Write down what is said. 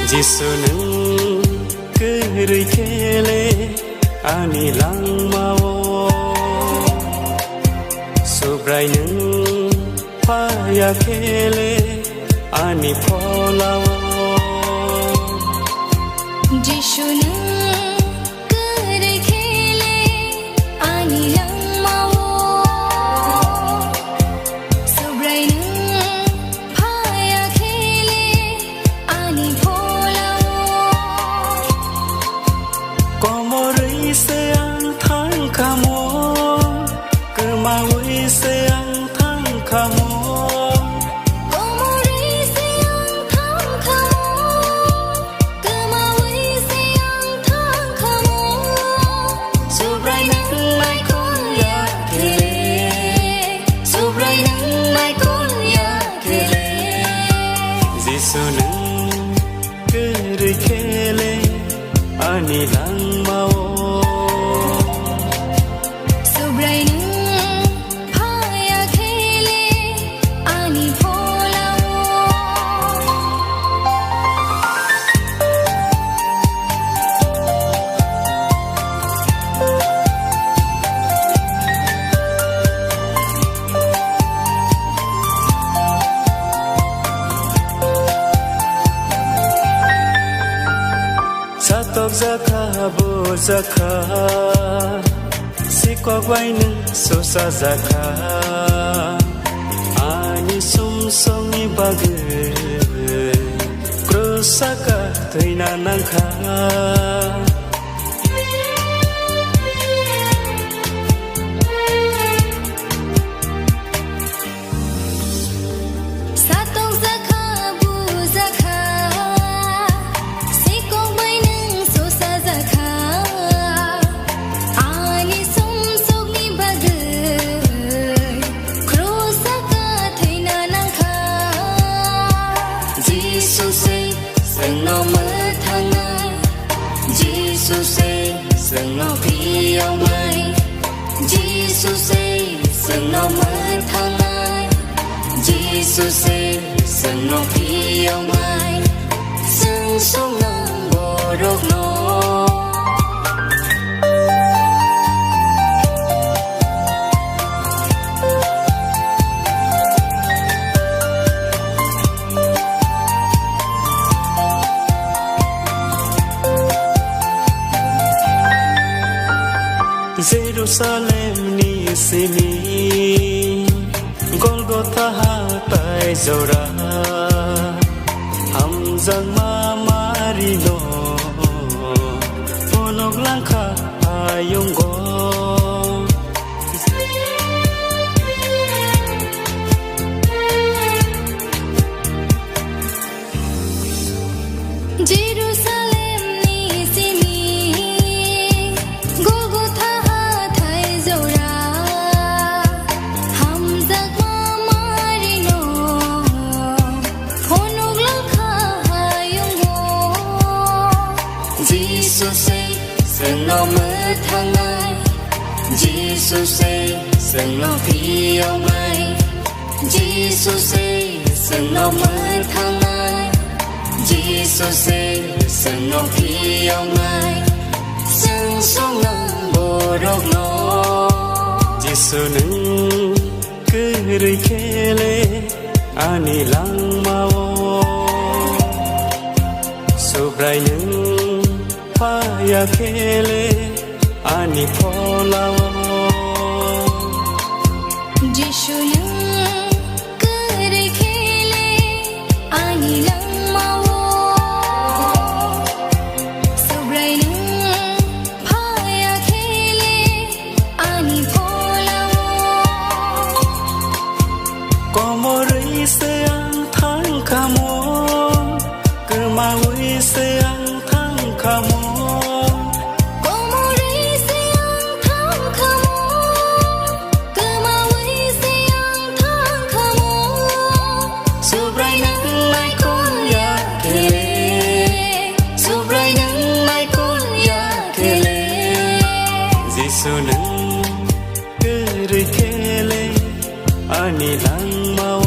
जिसुनों गोरै खेले आंनि लांमाव सुब्रायनों फायाखेले आंनि फलाव जिसुनों गोरै खेले आंनि लांमाव सुब्रायनों फायाखेले आंनि फलाव गोमोरैसो आं थांखामो गोमावैसो आं थांखामो जिसुनों गोरै खेले आंनि लांमाव सुब्रायनों फायाखेले आंनि फलाव Satok zaka bo zaka sikok bainung sosa zaka ani sumsongi bagai krusaka teina nangka Sengno piao mai Jesus sengno mathangai Jesus sengno piao mai seng song nang borok no Jerusalem ni sini Golgotha hatai zora Hamzang mamarino Ponok langka ayunggo Jerusalem ni sini Golgotha hatai zora Hamzak mamarino Ponok langka ayunggo Jesus sengno mathangai Jesus sengno piao mai Jesus sengno mathangai Jesus sengno piao mai seng song nang borok no जिसुनों गोरै खेले आंनि लांमाव सुब्रायनों फायाखेले आंनि फलाव जिसुनों गोरै खेले आंनि लांमाव सुब्रायनों फायाखेले आंनि फलाव गोमोरैसो आं थांखामो गोमावैसो आं थांखामो जिसुनों गोरै खेले आंनि लांमाव